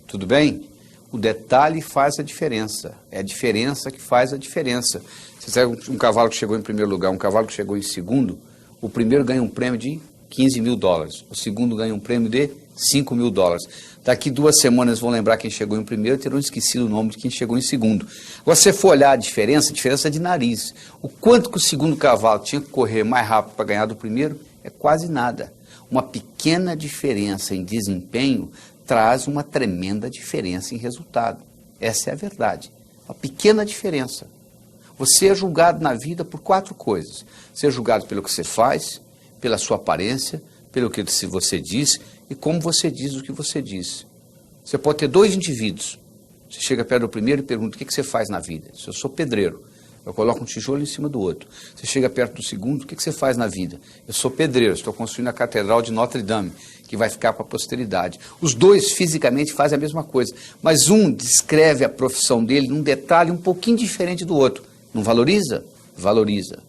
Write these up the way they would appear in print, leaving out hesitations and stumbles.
Tudo bem? O detalhe faz a diferença. É a diferença que faz a diferença. Você sabe um cavalo que chegou em primeiro lugar, um cavalo que chegou em segundo, o primeiro ganha um prêmio de $15 mil, o segundo ganha um prêmio de $5 mil. Daqui 2 semanas vão lembrar quem chegou em primeiro e terão esquecido o nome de quem chegou em segundo. Agora, se você for olhar a diferença é de nariz. O quanto que o segundo cavalo tinha que correr mais rápido para ganhar do primeiro é quase nada. Uma pequena diferença em desempenho traz uma tremenda diferença em resultado. Essa é a verdade. Uma pequena diferença. Você é julgado na vida por 4 coisas. Você é julgado pelo que você faz, pela sua aparência, pelo que você diz e como você diz o que você diz. Você pode ter 2 indivíduos. Você chega perto do primeiro e pergunta: o que você faz na vida? Eu sou pedreiro. Eu coloco um tijolo em cima do outro. Você chega perto do segundo: o que você faz na vida? Eu sou pedreiro, estou construindo a Catedral de Notre Dame, que vai ficar para a posteridade. Os 2 fisicamente fazem a mesma coisa, mas um descreve a profissão dele num detalhe um pouquinho diferente do outro. Não valoriza? Valoriza.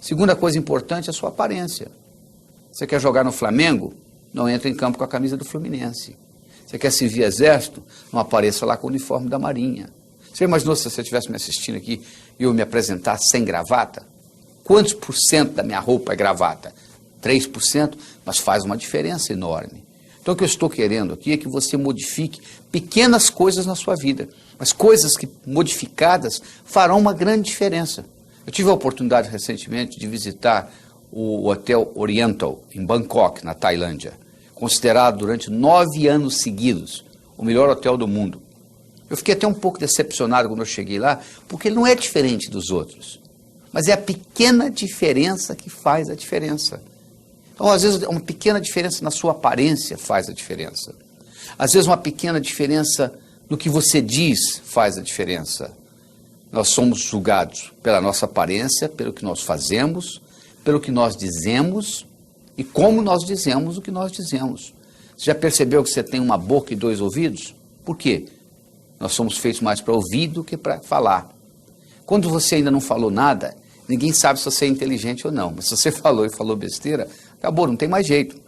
Segunda coisa importante é a sua aparência. Você quer jogar no Flamengo? Não entra em campo com a camisa do Fluminense. Você quer servir exército? Não apareça lá com o uniforme da Marinha. Você imaginou se você estivesse me assistindo aqui e eu me apresentar sem gravata? Quantos % da minha roupa é gravata? 3%, mas faz uma diferença enorme. Então o que eu estou querendo aqui é que você modifique pequenas coisas na sua vida, mas coisas que modificadas farão uma grande diferença. Eu tive a oportunidade recentemente de visitar o Hotel Oriental, em Bangkok, na Tailândia, considerado durante 9 anos seguidos o melhor hotel do mundo. Eu fiquei até um pouco decepcionado quando eu cheguei lá, porque ele não é diferente dos outros, mas é a pequena diferença que faz a diferença. Então, às vezes, uma pequena diferença na sua aparência faz a diferença. Às vezes, uma pequena diferença no que você diz faz a diferença. Nós somos julgados pela nossa aparência, pelo que nós fazemos, pelo que nós dizemos e como nós dizemos o que nós dizemos. Você já percebeu que você tem uma boca e 2 ouvidos? Por quê? Nós somos feitos mais para ouvir do que para falar. Quando você ainda não falou nada, ninguém sabe se você é inteligente ou não. Mas se você falou e falou besteira, acabou, não tem mais jeito.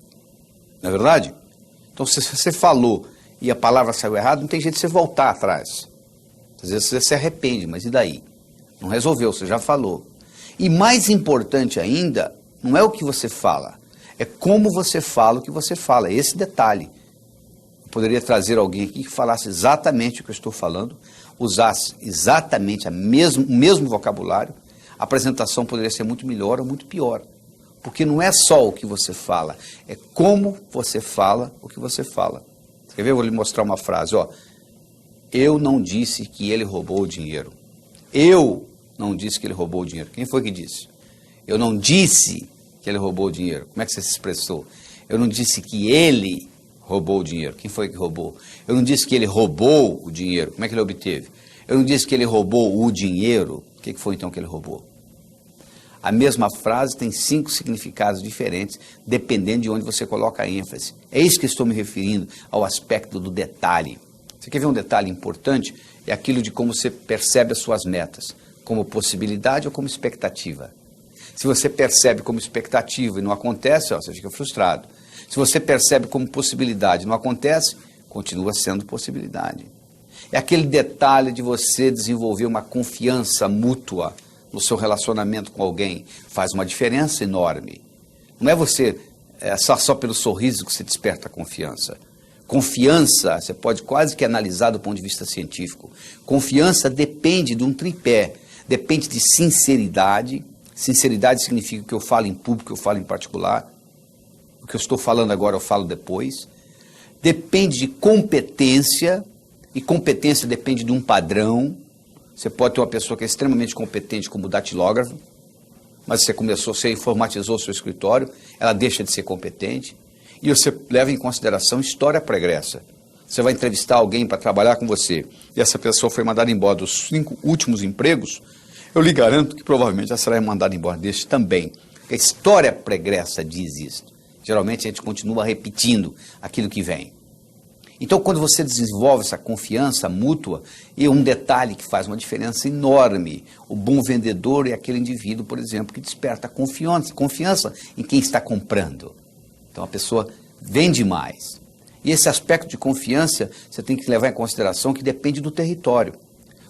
Não é verdade? Então, se você falou e a palavra saiu errada, não tem jeito de você voltar atrás. Às vezes você se arrepende, mas e daí? Não resolveu, você já falou. E mais importante ainda, não é o que você fala, é como você fala o que você fala, é esse detalhe. Eu poderia trazer alguém aqui que falasse exatamente o que eu estou falando, usasse exatamente o mesmo vocabulário, a apresentação poderia ser muito melhor ou muito pior. Porque não é só o que você fala, é como você fala o que você fala. Quer ver? Eu vou lhe mostrar uma frase, ó. Eu não disse que ele roubou o dinheiro. Eu não disse que ele roubou o dinheiro. Quem foi que disse? Eu não disse que ele roubou o dinheiro. Como é que você se expressou? Eu não disse que ele roubou o dinheiro. Quem foi que roubou? Eu não disse que ele roubou o dinheiro. Como é que ele obteve? Eu não disse que ele roubou o dinheiro. O que foi então que ele roubou? A mesma frase tem 5 significados diferentes, dependendo de onde você coloca a ênfase. É isso que estou me referindo ao aspecto do detalhe. Você quer ver um detalhe importante? É aquilo de como você percebe as suas metas, como possibilidade ou como expectativa. Se você percebe como expectativa e não acontece, você fica frustrado. Se você percebe como possibilidade e não acontece, continua sendo possibilidade. É aquele detalhe de você desenvolver uma confiança mútua no seu relacionamento com alguém. Faz uma diferença enorme. Não é você só pelo sorriso que você desperta a confiança. Confiança, você pode quase que analisar do ponto de vista científico. Confiança depende de um tripé. Depende de sinceridade. Sinceridade significa que eu falo em público, eu falo em particular. O que eu estou falando agora eu falo depois. Depende de competência. E competência depende de um padrão. Você pode ter uma pessoa que é extremamente competente como datilógrafo, mas você informatizou o seu escritório, ela deixa de ser competente. E você leva em consideração história pregressa. Você vai entrevistar alguém para trabalhar com você, e essa pessoa foi mandada embora dos 5 últimos empregos, eu lhe garanto que provavelmente ela será mandada embora deste também. A história pregressa diz isso. Geralmente a gente continua repetindo aquilo que vem. Então, quando você desenvolve essa confiança mútua, e um detalhe que faz uma diferença enorme, o bom vendedor é aquele indivíduo, por exemplo, que desperta confiança em quem está comprando. Então, a pessoa vende mais. E esse aspecto de confiança, você tem que levar em consideração que depende do território.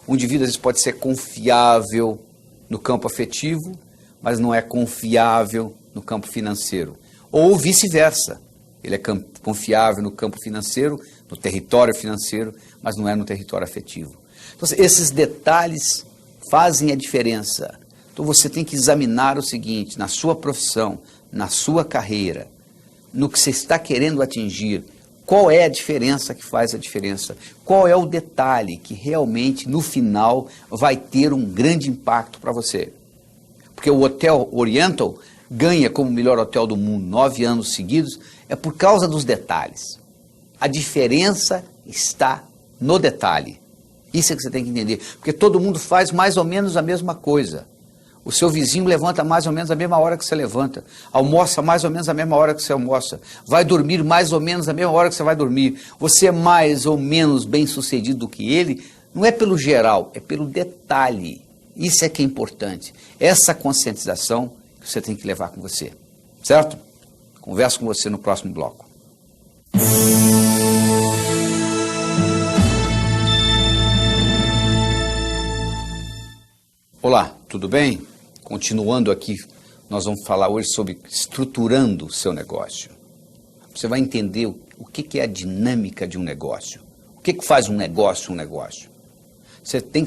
Um indivíduo às vezes pode ser confiável no campo afetivo, mas não é confiável no campo financeiro. Ou vice-versa. Ele é confiável no campo financeiro, no território financeiro, mas não é no território afetivo. Então, esses detalhes fazem a diferença. Então você tem que examinar o seguinte, na sua profissão, na sua carreira, no que você está querendo atingir, qual é a diferença que faz a diferença? Qual é o detalhe que realmente, no final, vai ter um grande impacto para você? Porque o Hotel Oriental ganha como melhor hotel do mundo 9 anos seguidos, é por causa dos detalhes. A diferença está no detalhe. Isso é que você tem que entender, porque todo mundo faz mais ou menos a mesma coisa. O seu vizinho levanta mais ou menos a mesma hora que você levanta, almoça mais ou menos a mesma hora que você almoça, vai dormir mais ou menos a mesma hora que você vai dormir. Você é mais ou menos bem sucedido do que ele, não é pelo geral, é pelo detalhe. Isso é que é importante. Essa conscientização que você tem que levar com você, certo? Converso com você no próximo bloco. Olá, tudo bem? Continuando aqui, nós vamos falar hoje sobre estruturando o seu negócio. Você vai entender o que é a dinâmica de um negócio. O que faz um negócio? Primeiro você tem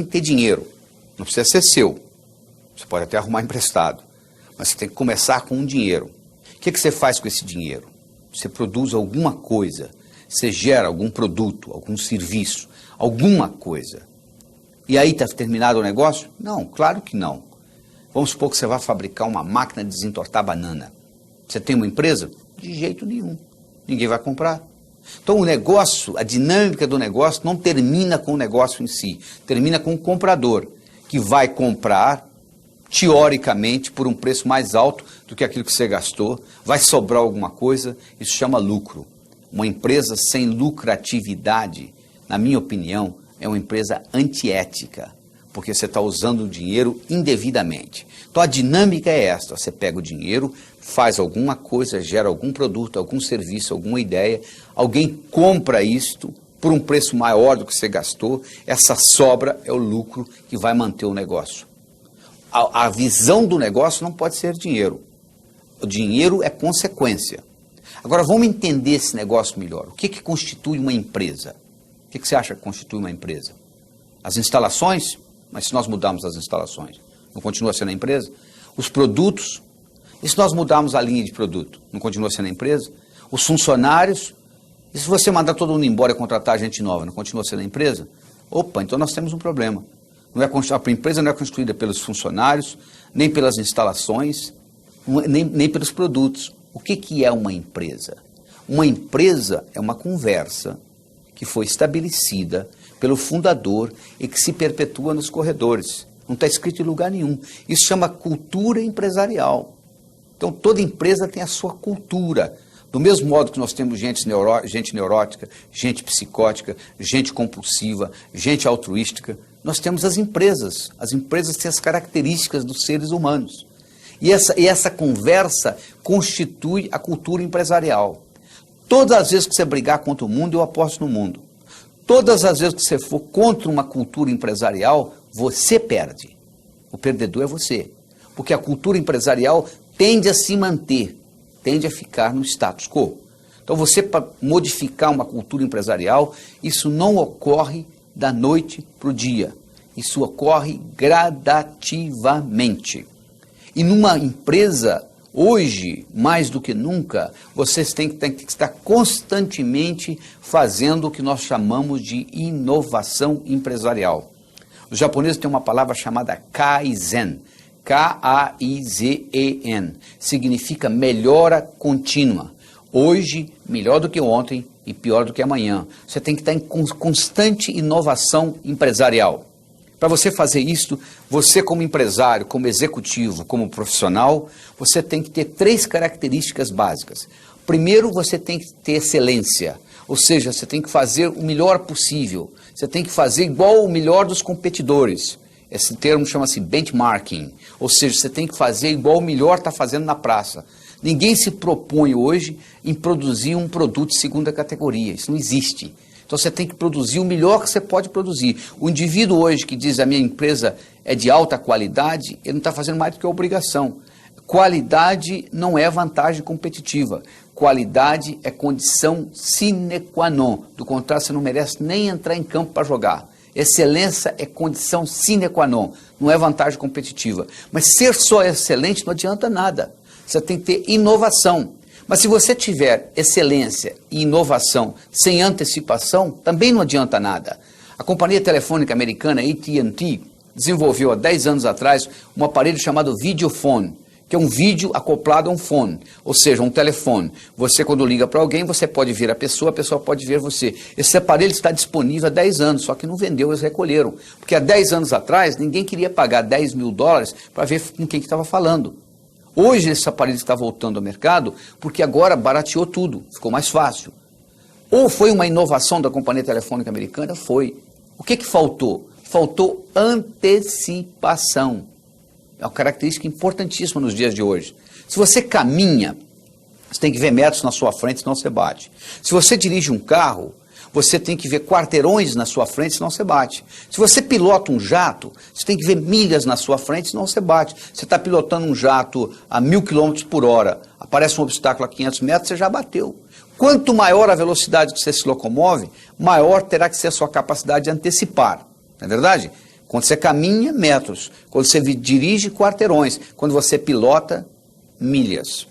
que ter dinheiro. Não precisa ser seu. Você pode até arrumar emprestado. Mas você tem que começar com um dinheiro. O que você faz com esse dinheiro? Você produz alguma coisa. Você gera algum produto, algum serviço, alguma coisa. E aí está terminado o negócio? Não, claro que não. Vamos supor que você vai fabricar uma máquina de desentortar banana. Você tem uma empresa? De jeito nenhum. Ninguém vai comprar. Então o negócio, a dinâmica do negócio não termina com o negócio em si. Termina com o comprador, que vai comprar, teoricamente, por um preço mais alto do que aquilo que você gastou. Vai sobrar alguma coisa, isso chama lucro. Uma empresa sem lucratividade, na minha opinião, é uma empresa antiética, porque você está usando o dinheiro indevidamente. Então a dinâmica é esta, você pega o dinheiro, faz alguma coisa, gera algum produto, algum serviço, alguma ideia, alguém compra isto por um preço maior do que você gastou, essa sobra é o lucro que vai manter o negócio. A visão do negócio não pode ser dinheiro. O dinheiro é consequência. Agora vamos entender esse negócio melhor. O que constitui uma empresa? O que você acha que constitui uma empresa? As instalações? Mas se nós mudarmos as instalações, não continua sendo a empresa? Os produtos? E se nós mudarmos a linha de produto, não continua sendo a empresa? Os funcionários? E se você mandar todo mundo embora e contratar gente nova, não continua sendo a empresa? Opa, então nós temos um problema. A empresa não é constituída pelos funcionários, nem pelas instalações, nem pelos produtos. O que é uma empresa? Uma empresa é uma conversa que foi estabelecida pelo fundador e que se perpetua nos corredores. Não está escrito em lugar nenhum. Isso chama cultura empresarial. Então, toda empresa tem a sua cultura. Do mesmo modo que nós temos gente neurótica, gente psicótica, gente compulsiva, gente altruística, nós temos as empresas. As empresas têm as características dos seres humanos. E essa conversa constitui a cultura empresarial. Todas as vezes que você brigar contra o mundo, eu aposto no mundo. Todas as vezes que você for contra uma cultura empresarial, você perde. O perdedor é você. Porque a cultura empresarial tende a se manter, tende a ficar no status quo. Então você, para modificar uma cultura empresarial, isso não ocorre da noite para o dia. Isso ocorre gradativamente. E numa empresa, hoje, mais do que nunca, vocês têm que estar constantemente fazendo o que nós chamamos de inovação empresarial. Os japoneses têm uma palavra chamada Kaizen, K-A-I-Z-E-N, significa melhora contínua. Hoje, melhor do que ontem e pior do que amanhã. Você tem que estar em constante inovação empresarial. Para você fazer isso, você como empresário, como executivo, como profissional, você tem que ter 3 características básicas. Primeiro, você tem que ter excelência, ou seja, você tem que fazer o melhor possível, você tem que fazer igual o melhor dos competidores. Esse termo chama-se benchmarking, ou seja, você tem que fazer igual o melhor está fazendo na praça. Ninguém se propõe hoje em produzir um produto de segunda categoria. Isso não existe. Então você tem que produzir o melhor que você pode produzir. O indivíduo hoje que diz a minha empresa é de alta qualidade, ele não está fazendo mais do que a obrigação. Qualidade não é vantagem competitiva. Qualidade é condição sine qua non. Do contrário, você não merece nem entrar em campo para jogar. Excelência é condição sine qua non, não é vantagem competitiva. Mas ser só excelente não adianta nada. Você tem que ter inovação. Mas se você tiver excelência e inovação sem antecipação, também não adianta nada. A companhia telefônica americana AT&T desenvolveu há 10 anos atrás um aparelho chamado Videophone, que é um vídeo acoplado a um fone, ou seja, um telefone. Você, quando liga para alguém, você pode ver a pessoa pode ver você. Esse aparelho está disponível há 10 anos, só que não vendeu, eles recolheram. Porque há 10 anos atrás, ninguém queria pagar $10 mil para ver com quem que estava falando. Hoje esse aparelho está voltando ao mercado porque agora barateou tudo, ficou mais fácil. Ou foi uma inovação da companhia telefônica americana? Foi. O que faltou? Faltou antecipação. É uma característica importantíssima nos dias de hoje. Se você caminha, você tem que ver metros na sua frente, senão você bate. Se você dirige um carro, você tem que ver quarteirões na sua frente, senão você bate. Se você pilota um jato, você tem que ver milhas na sua frente, senão você bate. Você está pilotando um jato a 1.000 km por hora, aparece um obstáculo a 500 metros, você já bateu. Quanto maior a velocidade que você se locomove, maior terá que ser a sua capacidade de antecipar. Não é verdade? Quando você caminha, metros. Quando você dirige, quarteirões. Quando você pilota, milhas.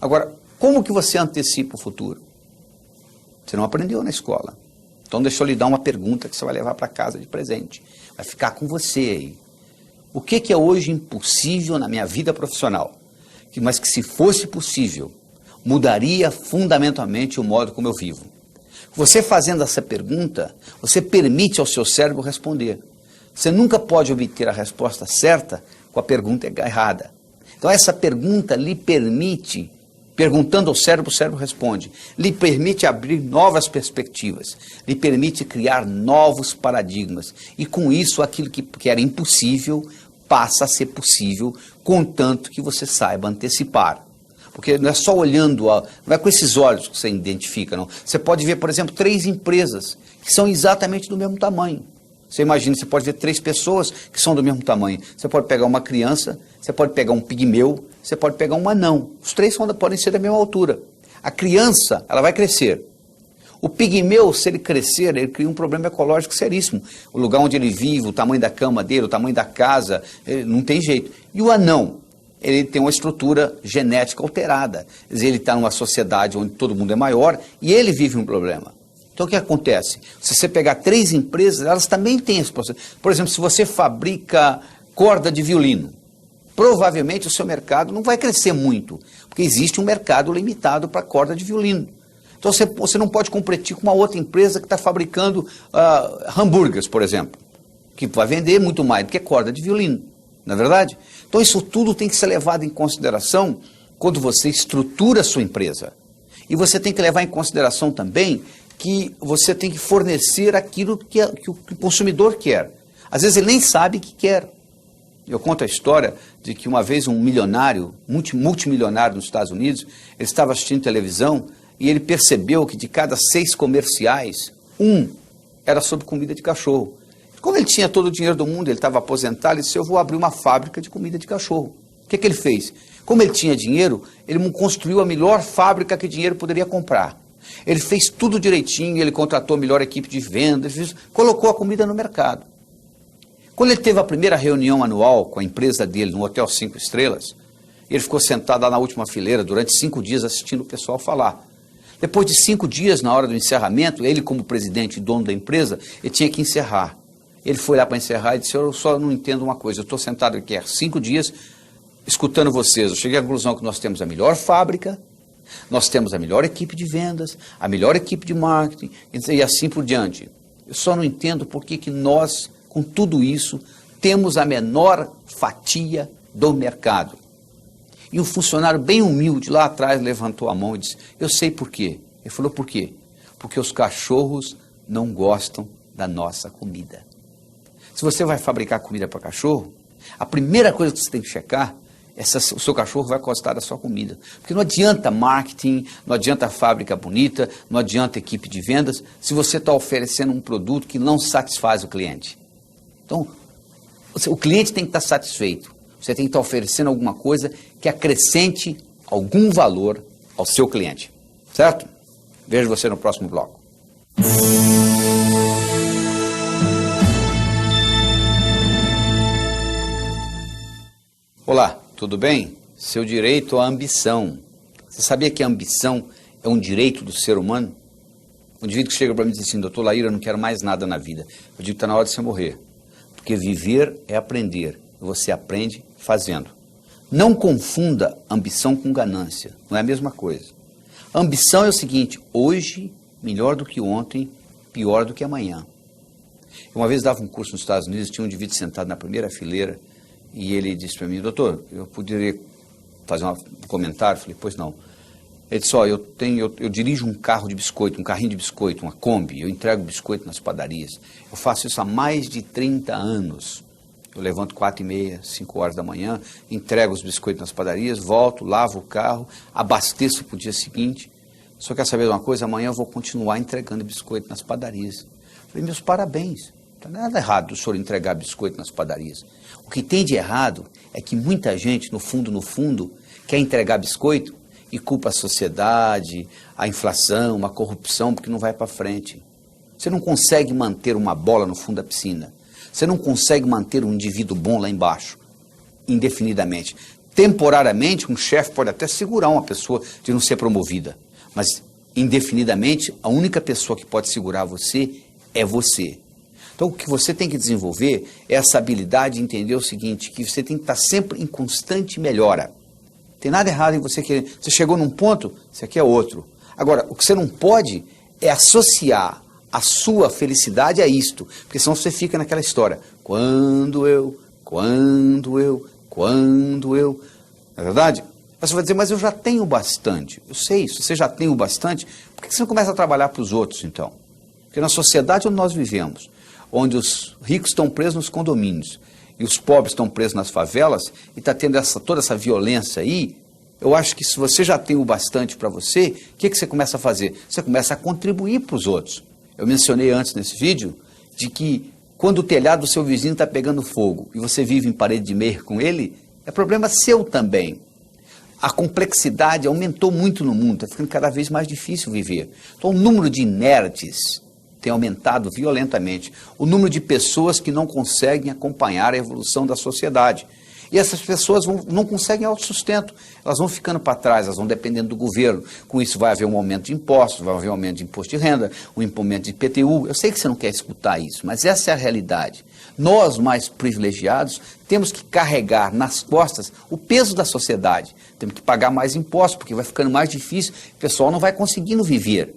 Agora, como que você antecipa o futuro? Você não aprendeu na escola. Então deixa eu lhe dar uma pergunta que você vai levar para casa de presente. Vai ficar com você aí. O que é hoje impossível na minha vida profissional? Mas que se fosse possível, mudaria fundamentalmente o modo como eu vivo. Você fazendo essa pergunta, você permite ao seu cérebro responder. Você nunca pode obter a resposta certa com a pergunta errada. Então essa pergunta lhe permite, perguntando ao cérebro, o cérebro responde. Lhe permite abrir novas perspectivas. Lhe permite criar novos paradigmas. E com isso, aquilo que era impossível passa a ser possível, contanto que você saiba antecipar. Porque não é só olhando, não é com esses olhos que você identifica, não. Você pode ver, por exemplo, 3 empresas que são exatamente do mesmo tamanho. Você imagina, você pode ver 3 pessoas que são do mesmo tamanho. Você pode pegar uma criança, você pode pegar um pigmeu, você pode pegar um anão. Os 3 podem ser da mesma altura. A criança, ela vai crescer. O pigmeu, se ele crescer, ele cria um problema ecológico seríssimo. O lugar onde ele vive, o tamanho da cama dele, o tamanho da casa, não tem jeito. E o anão, ele tem uma estrutura genética alterada. Quer dizer, ele está numa sociedade onde todo mundo é maior e ele vive um problema. Então o que acontece? Se você pegar 3 empresas, elas também têm esse processo. Por exemplo, se você fabrica corda de violino, provavelmente o seu mercado não vai crescer muito, porque existe um mercado limitado para corda de violino. Então você não pode competir com uma outra empresa que está fabricando hambúrgueres, por exemplo, que vai vender muito mais do que corda de violino, não é verdade? Então isso tudo tem que ser levado em consideração quando você estrutura a sua empresa. E você tem que levar em consideração também que você tem que fornecer aquilo que o consumidor quer. Às vezes ele nem sabe o que quer. Eu conto a história de que uma vez um milionário, multimilionário nos Estados Unidos, ele estava assistindo televisão e ele percebeu que de cada 6 comerciais, 1 era sobre comida de cachorro. Como ele tinha todo o dinheiro do mundo, ele estava aposentado, ele disse, eu vou abrir uma fábrica de comida de cachorro. O que ele fez? Como ele tinha dinheiro, ele construiu a melhor fábrica que dinheiro poderia comprar. Ele fez tudo direitinho, ele contratou a melhor equipe de vendas, colocou a comida no mercado. Quando ele teve a primeira reunião anual com a empresa dele no Hotel 5 Estrelas, ele ficou sentado lá na última fileira durante 5 dias assistindo o pessoal falar. Depois de 5 dias, na hora do encerramento, ele como presidente e dono da empresa, ele tinha que encerrar. Ele foi lá para encerrar e disse, eu só não entendo uma coisa, eu estou sentado aqui há 5 dias escutando vocês, eu cheguei à conclusão que nós temos a melhor fábrica, nós temos a melhor equipe de vendas, a melhor equipe de marketing e assim por diante. Eu só não entendo por que nós, com tudo isso, temos a menor fatia do mercado. E um funcionário bem humilde lá atrás levantou a mão e disse, eu sei por quê. Ele falou, por quê? Porque os cachorros não gostam da nossa comida. Se você vai fabricar comida para cachorro, a primeira coisa que você tem que checar o seu cachorro vai gostar da sua comida. Porque não adianta marketing, não adianta fábrica bonita, não adianta equipe de vendas, se você está oferecendo um produto que não satisfaz o cliente. Então, o cliente tem que estar satisfeito. Você tem que estar oferecendo alguma coisa que acrescente algum valor ao seu cliente. Certo? Vejo você no próximo bloco. Olá, tudo bem? Seu direito à ambição. Você sabia que a ambição é um direito do ser humano? Um indivíduo que chega para mim e diz assim, doutor Laíra, eu não quero mais nada na vida. Eu digo que está na hora de você morrer. Porque viver é aprender. E você aprende fazendo. Não confunda ambição com ganância. Não é a mesma coisa. A ambição é o seguinte, hoje, melhor do que ontem, pior do que amanhã. Uma vez dava um curso nos Estados Unidos, tinha um indivíduo sentado na primeira fileira, e ele disse para mim, doutor, eu poderia fazer um comentário? Eu falei, pois não. Ele disse, eu dirijo um carro de biscoito, um carrinho de biscoito, uma Kombi, eu entrego biscoito nas padarias. Eu faço isso há mais de 30 anos. Eu levanto 4h30, 5 horas da manhã, entrego os biscoitos nas padarias, volto, lavo o carro, abasteço para o dia seguinte. Só quer saber de uma coisa? Amanhã eu vou continuar entregando biscoito nas padarias. Eu falei, meus parabéns. Não tem nada errado do senhor entregar biscoito nas padarias. O que tem de errado é que muita gente, no fundo, quer entregar biscoito e culpa a sociedade, a inflação, a corrupção, porque não vai para frente. Você não consegue manter uma bola no fundo da piscina. Você não consegue manter um indivíduo bom lá embaixo, indefinidamente. Temporariamente, um chefe pode até segurar uma pessoa de não ser promovida, mas indefinidamente, a única pessoa que pode segurar você é você. Então, o que você tem que desenvolver é essa habilidade de entender o seguinte, que você tem que estar sempre em constante melhora. Não tem nada errado em você querer. Você chegou num ponto, você quer outro. Agora, o que você não pode é associar a sua felicidade a isto, porque senão você fica naquela história. Quando eu. Não é verdade? Você vai dizer, mas eu já tenho bastante. Eu sei, se você já tem o bastante, por que você não começa a trabalhar para os outros, então? Porque na sociedade onde nós vivemos, onde os ricos estão presos nos condomínios e os pobres estão presos nas favelas, e está tendo toda essa violência aí, eu acho que se você já tem o bastante para você, o que você começa a fazer? Você começa a contribuir para os outros. Eu mencionei antes nesse vídeo de que quando o telhado do seu vizinho está pegando fogo e você vive em parede de meia com ele, é problema seu também. A complexidade aumentou muito no mundo, está ficando cada vez mais difícil viver. Então o número de inertes tem aumentado violentamente. O número de pessoas que não conseguem acompanhar a evolução da sociedade. E essas pessoas não conseguem autossustento. Elas vão ficando para trás, elas vão dependendo do governo. Com isso vai haver um aumento de impostos, vai haver um aumento de imposto de renda, um aumento de IPTU. Eu sei que você não quer escutar isso, mas essa é a realidade. Nós, mais privilegiados, temos que carregar nas costas o peso da sociedade. Temos que pagar mais impostos, porque vai ficando mais difícil, o pessoal não vai conseguindo viver.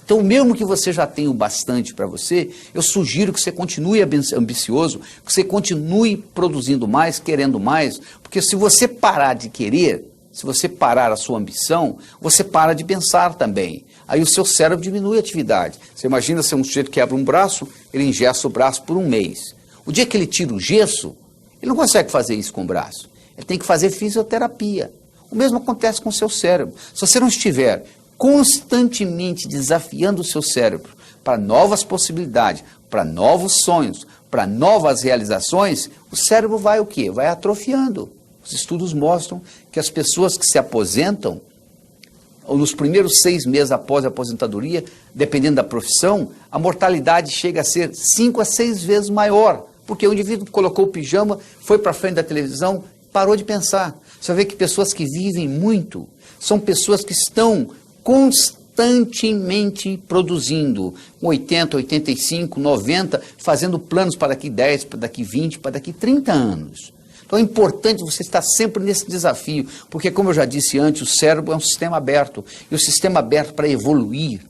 Então, mesmo que você já tenha o bastante para você, eu sugiro que você continue ambicioso, que você continue produzindo mais, querendo mais, porque se você parar de querer, se você parar a sua ambição, você para de pensar também. Aí o seu cérebro diminui a atividade. Você imagina se um sujeito quebra um braço, ele engessa o braço por um mês. O dia que ele tira o gesso, ele não consegue fazer isso com o braço. Ele tem que fazer fisioterapia. O mesmo acontece com o seu cérebro. Se você não estiver constantemente desafiando o seu cérebro para novas possibilidades, para novos sonhos, para novas realizações, o cérebro vai o quê? Vai atrofiando. Os estudos mostram que as pessoas que se aposentam, ou nos primeiros 6 meses após a aposentadoria, dependendo da profissão, a mortalidade chega a ser 5 a 6 vezes maior, porque o indivíduo colocou o pijama, foi para frente da televisão, parou de pensar. Você vê que pessoas que vivem muito são pessoas que estão constantemente produzindo, com 80, 85, 90, fazendo planos para daqui 10, para daqui 20, para daqui 30 anos. Então é importante você estar sempre nesse desafio, porque como eu já disse antes, o cérebro é um sistema aberto, e o sistema aberto para evoluir,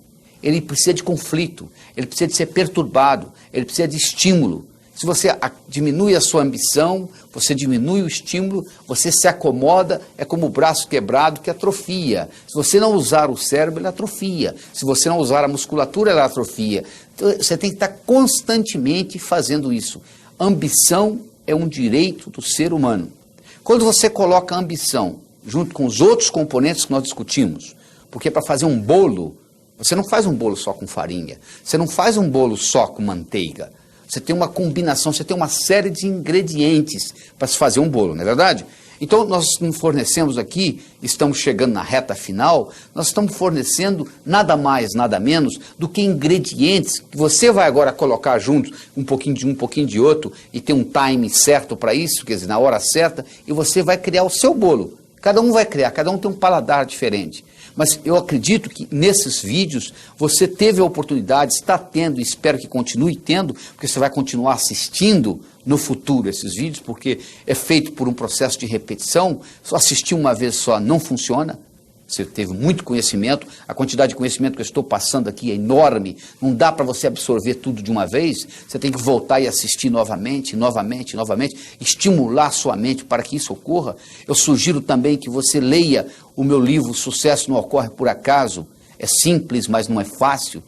ele precisa de conflito, ele precisa de ser perturbado, ele precisa de estímulo. Se você diminui a sua ambição, você diminui o estímulo, você se acomoda, é como o braço quebrado que atrofia. Se você não usar o cérebro, ele atrofia. Se você não usar a musculatura, ela atrofia. Então, você tem que estar constantemente fazendo isso. Ambição é um direito do ser humano. Quando você coloca a ambição junto com os outros componentes que nós discutimos, porque para fazer um bolo, você não faz um bolo só com farinha, você não faz um bolo só com manteiga, você tem uma combinação, você tem uma série de ingredientes para se fazer um bolo, não é verdade? Então nós fornecemos aqui, estamos chegando na reta final, nós estamos fornecendo nada mais, nada menos do que ingredientes que você vai agora colocar juntos, um pouquinho de um, um pouquinho de outro, e ter um time certo para isso, quer dizer, na hora certa, e você vai criar o seu bolo. Cada um vai criar, cada um tem um paladar diferente. Mas eu acredito que nesses vídeos você teve a oportunidade, está tendo, e espero que continue tendo, porque você vai continuar assistindo no futuro esses vídeos, porque é feito por um processo de repetição. Só assistir uma vez só não funciona. Você teve muito conhecimento, a quantidade de conhecimento que eu estou passando aqui é enorme, não dá para você absorver tudo de uma vez, você tem que voltar e assistir novamente, novamente, novamente, estimular sua mente para que isso ocorra. Eu sugiro também que você leia o meu livro Sucesso Não Ocorre Por Acaso, é simples, mas não é fácil,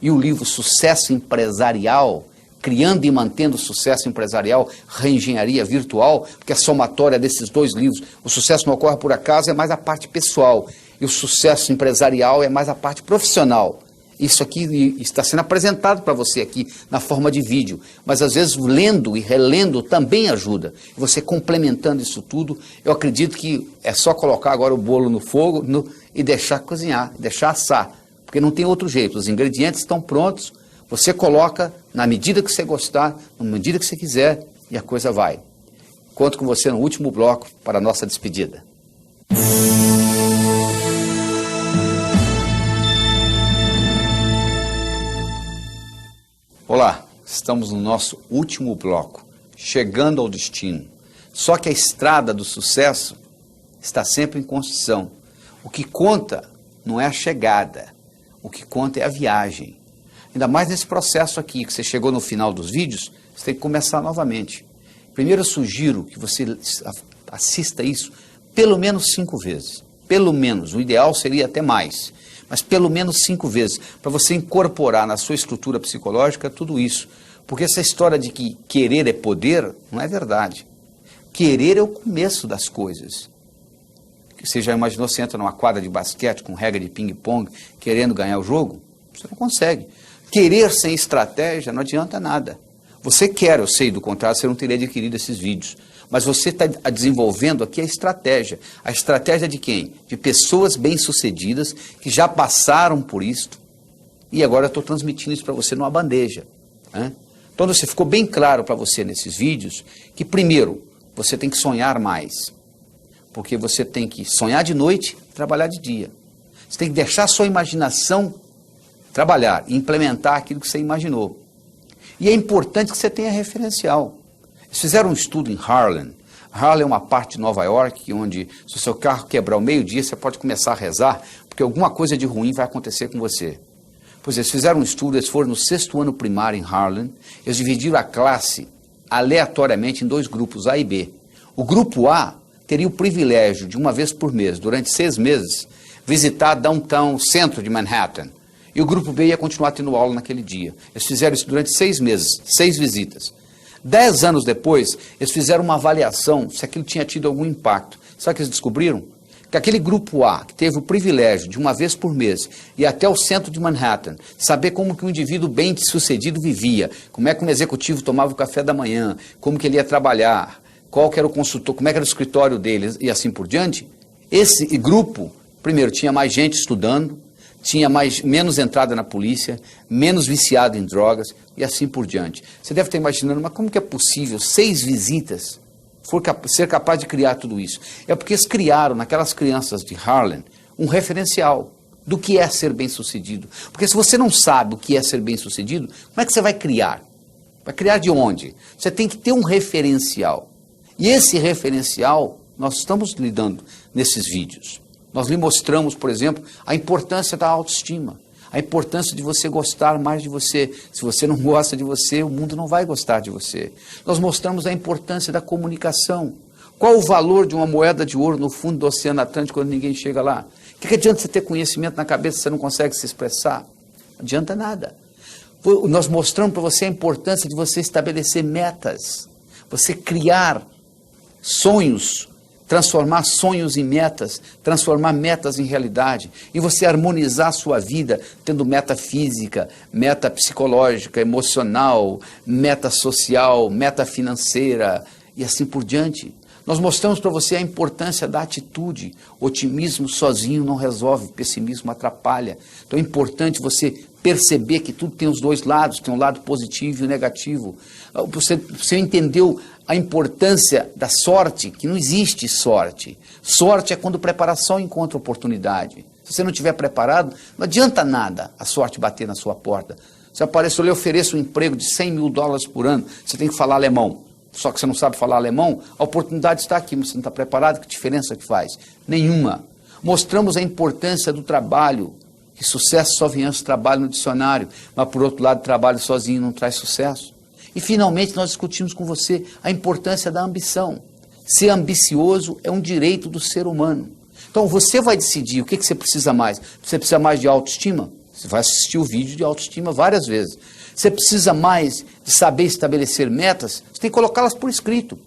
e o livro Sucesso Empresarial, Criando e Mantendo Sucesso Empresarial, Reengenharia Virtual, porque a somatória desses dois livros, o Sucesso Não Ocorre Por Acaso é mais a parte pessoal, e o sucesso empresarial é mais a parte profissional. Isso aqui está sendo apresentado para você aqui na forma de vídeo, mas às vezes lendo e relendo também ajuda. Você complementando isso tudo, eu acredito que é só colocar agora o bolo no fogo e deixar cozinhar, deixar assar, porque não tem outro jeito, os ingredientes estão prontos, você coloca na medida que você gostar, na medida que você quiser, e a coisa vai. Conto com você no último bloco para a nossa despedida. Olá, estamos no nosso último bloco, chegando ao destino. Só que a estrada do sucesso está sempre em construção. O que conta não é a chegada, o que conta é a viagem. Ainda mais nesse processo aqui, que você chegou no final dos vídeos, você tem que começar novamente. Primeiro eu sugiro que você assista isso pelo menos 5 vezes. Pelo menos, o ideal seria até mais. Mas pelo menos 5 vezes, para você incorporar na sua estrutura psicológica tudo isso. Porque essa história de que querer é poder, não é verdade. Querer é o começo das coisas. Você já imaginou, você entra numa quadra de basquete com regra de ping-pong, querendo ganhar o jogo? Você não consegue. Querer sem estratégia não adianta nada. Você quer, eu sei, do contrário, você não teria adquirido esses vídeos. Mas você está desenvolvendo aqui a estratégia. A estratégia de quem? De pessoas bem-sucedidas que já passaram por isto. E agora eu estou transmitindo isso para você numa bandeja. Né? Então você ficou bem claro para você nesses vídeos que primeiro, você tem que sonhar mais. Porque você tem que sonhar de noite e trabalhar de dia. Você tem que deixar a sua imaginação trabalhar e implementar aquilo que você imaginou. E é importante que você tenha referencial. Eles fizeram um estudo em Harlem. Harlem é uma parte de Nova York onde, se o seu carro quebrar ao meio-dia, você pode começar a rezar, porque alguma coisa de ruim vai acontecer com você. Pois eles fizeram um estudo, eles foram no 6º ano primário em Harlem, eles dividiram a classe aleatoriamente em 2 grupos, A e B. O grupo A teria o privilégio de, uma vez por mês, durante 6 meses, visitar downtown, o centro de Manhattan. E o grupo B ia continuar tendo aula naquele dia. Eles fizeram isso durante 6 meses, 6 visitas. 10 anos depois, eles fizeram uma avaliação se aquilo tinha tido algum impacto. Sabe o que eles descobriram? Que aquele grupo A, que teve o privilégio de uma vez por mês ir até o centro de Manhattan, saber como que um indivíduo bem-sucedido vivia, como é que um executivo tomava o café da manhã, como que ele ia trabalhar, qual que era o consultor, como é que era o escritório dele e assim por diante, esse grupo, primeiro, tinha mais gente estudando, tinha menos entrada na polícia, menos viciado em drogas e assim por diante. Você deve estar imaginando, mas como que é possível 6 visitas ser capaz de criar tudo isso? É porque eles criaram, naquelas crianças de Harlem, um referencial do que é ser bem-sucedido. Porque se você não sabe o que é ser bem-sucedido, como é que você vai criar? Vai criar de onde? Você tem que ter um referencial. E esse referencial, nós estamos lidando nesses vídeos. Nós lhe mostramos, por exemplo, a importância da autoestima, a importância de você gostar mais de você. Se você não gosta de você, o mundo não vai gostar de você. Nós mostramos a importância da comunicação. Qual o valor de uma moeda de ouro no fundo do Oceano Atlântico quando ninguém chega lá? O que adianta você ter conhecimento na cabeça se você não consegue se expressar? Não adianta nada. Nós mostramos para você a importância de você estabelecer metas, você criar sonhos transformar sonhos em metas, transformar metas em realidade, e você harmonizar a sua vida tendo meta física, meta psicológica, emocional, meta social, meta financeira e assim por diante. Nós mostramos para você a importância da atitude. Otimismo sozinho não resolve, pessimismo atrapalha. Então é importante você perceber que tudo tem os dois lados, tem um lado positivo e o negativo. Você entendeu a importância da sorte, que não existe sorte. Sorte é quando preparação encontra oportunidade. Se você não estiver preparado, não adianta nada a sorte bater na sua porta. Se aparece, eu lhe ofereço um emprego de 100 mil dólares por ano, você tem que falar alemão. Só que você não sabe falar alemão, a oportunidade está aqui, mas você não está preparado, que diferença que faz? Nenhuma. Mostramos a importância do trabalho, que sucesso só vem antes do trabalho no dicionário, mas por outro lado, trabalho sozinho não traz sucesso. E finalmente nós discutimos com você a importância da ambição. Ser ambicioso é um direito do ser humano. Então você vai decidir o que você precisa mais. Você precisa mais de autoestima? Você vai assistir o vídeo de autoestima várias vezes. Você precisa mais de saber estabelecer metas? Você tem que colocá-las por escrito.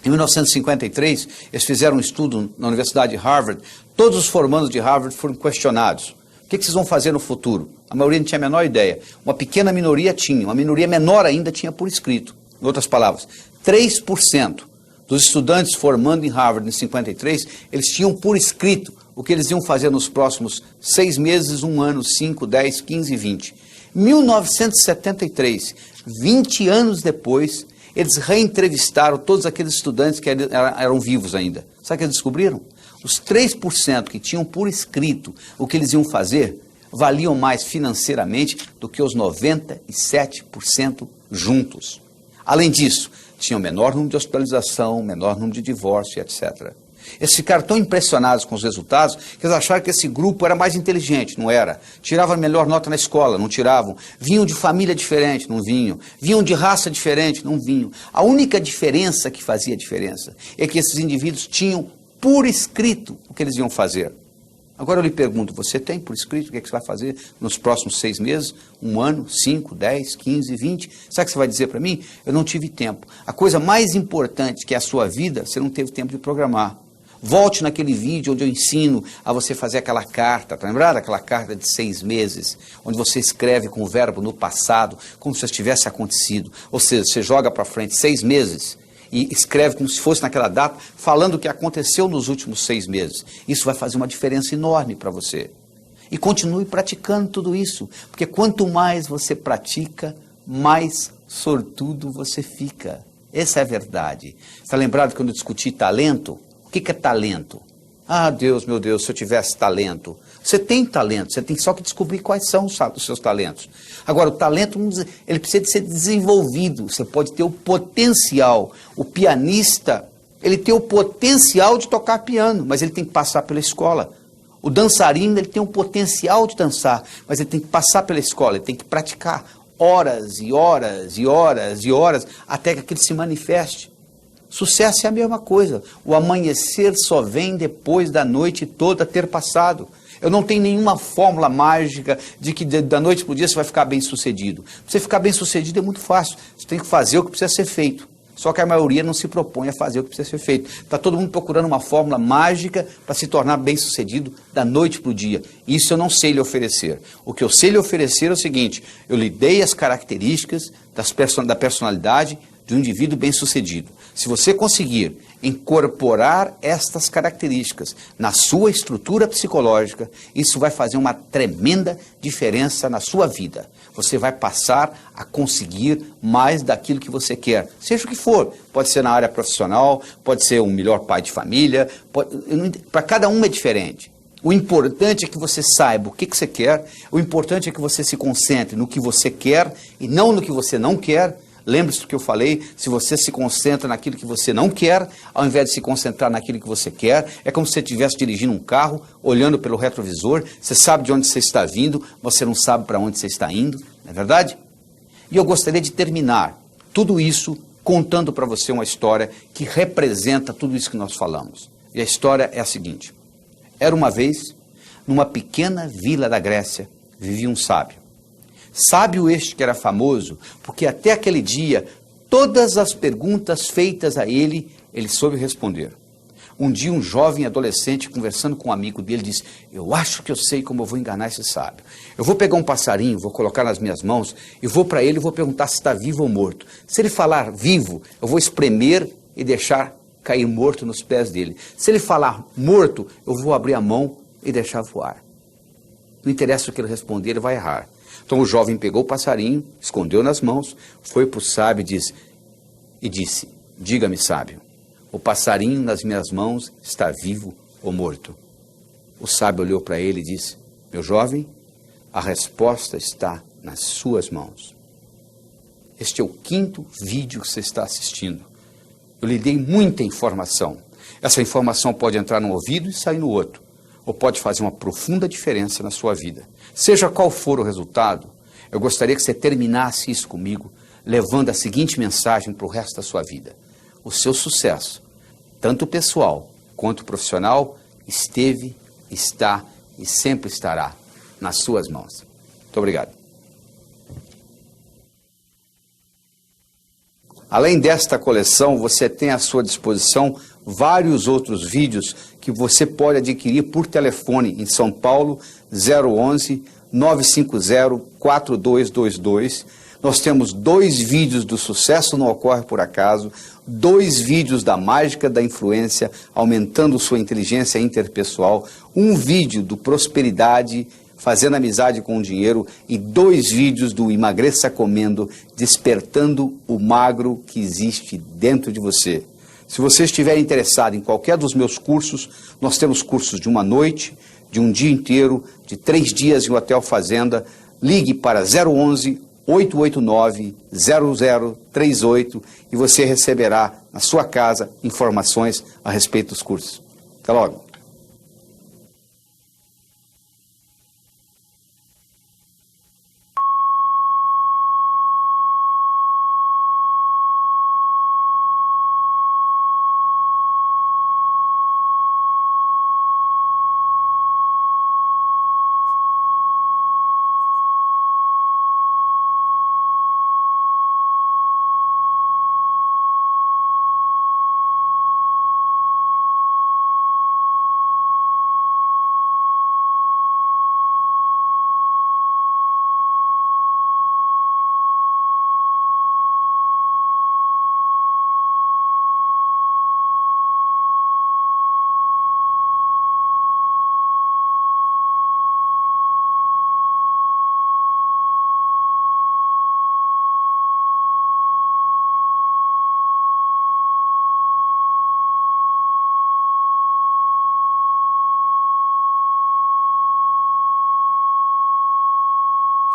Em 1953, eles fizeram um estudo na Universidade de Harvard. Todos os formandos de Harvard foram questionados. O que vocês vão fazer no futuro? A maioria não tinha a menor ideia. Uma pequena minoria tinha. Uma minoria menor ainda tinha por escrito. Em outras palavras, 3% dos estudantes formando em Harvard em 53, eles tinham por escrito o que eles iam fazer nos próximos 6 meses, 1 ano, 5, 10, 15, 20. 1973, 20 anos depois, eles reentrevistaram todos aqueles estudantes que eram vivos ainda. Sabe o que eles descobriram? Os 3% que tinham por escrito o que eles iam fazer, valiam mais financeiramente do que os 97% juntos. Além disso, tinham menor número de hospitalização, menor número de divórcio, etc. Eles ficaram tão impressionados com os resultados que eles acharam que esse grupo era mais inteligente, não era. Tiravam a melhor nota na escola, não tiravam. Vinham de família diferente, não vinham. Vinham de raça diferente, não vinham. A única diferença que fazia diferença é que esses indivíduos tinham por escrito o que eles iam fazer. Agora eu lhe pergunto, você tem por escrito o que você vai fazer nos próximos 6 meses, 1 ano, 5, 10, 15, 20? Sabe o que você vai dizer para mim? Eu não tive tempo. A coisa mais importante que é a sua vida, você não teve tempo de programar. Volte naquele vídeo onde eu ensino a você fazer aquela carta, tá lembrado? Aquela carta de 6 meses, onde você escreve com o verbo no passado, como se tivesse acontecido. Ou seja, você joga para frente 6 meses e escreve como se fosse naquela data, falando o que aconteceu nos últimos 6 meses. Isso vai fazer uma diferença enorme para você. E continue praticando tudo isso, porque quanto mais você pratica, mais sortudo você fica. Essa é a verdade. Está lembrado quando eu discuti talento? O que é talento? Ah, Deus, meu Deus, se eu tivesse talento. Você tem talento, você tem só que descobrir quais são os seus talentos. Agora, o talento, ele precisa de ser desenvolvido. Você pode ter o potencial. O pianista, ele tem o potencial de tocar piano, mas ele tem que passar pela escola. O dançarino, ele tem o potencial de dançar, mas ele tem que passar pela escola, ele tem que praticar horas e horas e horas e horas até que aquilo se manifeste. Sucesso é a mesma coisa. O amanhecer só vem depois da noite toda ter passado. Eu não tenho nenhuma fórmula mágica de que da noite para o dia você vai ficar bem sucedido. Para você ficar bem sucedido é muito fácil. Você tem que fazer o que precisa ser feito. Só que a maioria não se propõe a fazer o que precisa ser feito. Está todo mundo procurando uma fórmula mágica para se tornar bem sucedido da noite para o dia. Isso eu não sei lhe oferecer. O que eu sei lhe oferecer é o seguinte: eu lhe dei as características da personalidade de um indivíduo bem-sucedido. Se você conseguir incorporar estas características na sua estrutura psicológica, isso vai fazer uma tremenda diferença na sua vida. Você vai passar a conseguir mais daquilo que você quer, seja o que for. Pode ser na área profissional, pode ser um melhor pai de família, para cada um é diferente. O importante é que você saiba o que você quer, o importante é que você se concentre no que você quer e não no que você não quer. Lembre-se do que eu falei, se você se concentra naquilo que você não quer, ao invés de se concentrar naquilo que você quer, é como se você estivesse dirigindo um carro, olhando pelo retrovisor, você sabe de onde você está vindo, você não sabe para onde você está indo, não é verdade? E eu gostaria de terminar tudo isso contando para você uma história que representa tudo isso que nós falamos. E a história é a seguinte: era uma vez, numa pequena vila da Grécia, vivia um sábio. Sábio este que era famoso, porque até aquele dia, todas as perguntas feitas a ele, ele soube responder. Um dia um jovem adolescente conversando com um amigo dele disse: eu acho que eu sei como eu vou enganar esse sábio. Eu vou pegar um passarinho, vou colocar nas minhas mãos e vou para ele e vou perguntar se está vivo ou morto. Se ele falar vivo, eu vou espremer e deixar cair morto nos pés dele. Se ele falar morto, eu vou abrir a mão e deixar voar. Não interessa o que ele responder, ele vai errar. Então o jovem pegou o passarinho, escondeu nas mãos, foi para o sábio e disse: diga-me, sábio, o passarinho nas minhas mãos está vivo ou morto? O sábio olhou para ele e disse: meu jovem, a resposta está nas suas mãos. Este é o 5º vídeo que você está assistindo. Eu lhe dei muita informação. Essa informação pode entrar num ouvido e sair no outro, ou pode fazer uma profunda diferença na sua vida. Seja qual for o resultado, eu gostaria que você terminasse isso comigo, levando a seguinte mensagem para o resto da sua vida: o seu sucesso, tanto pessoal quanto profissional, esteve, está e sempre estará nas suas mãos. Muito obrigado. Além desta coleção, você tem à sua disposição vários outros vídeos que você pode adquirir por telefone em São Paulo, 011 950 4222. Nós temos 2 vídeos do Sucesso Não Ocorre Por Acaso, 2 vídeos da Mágica da Influência, aumentando sua inteligência interpessoal, 1 vídeo do Prosperidade, Fazendo Amizade com o Dinheiro, e 2 vídeos do Emagreça Comendo, despertando o magro que existe dentro de você. Se você estiver interessado em qualquer dos meus cursos, nós temos cursos de 1 noite, de 1 dia inteiro, de 3 dias em um hotel fazenda. Ligue para 011 889 0038 e você receberá na sua casa informações a respeito dos cursos. Até logo.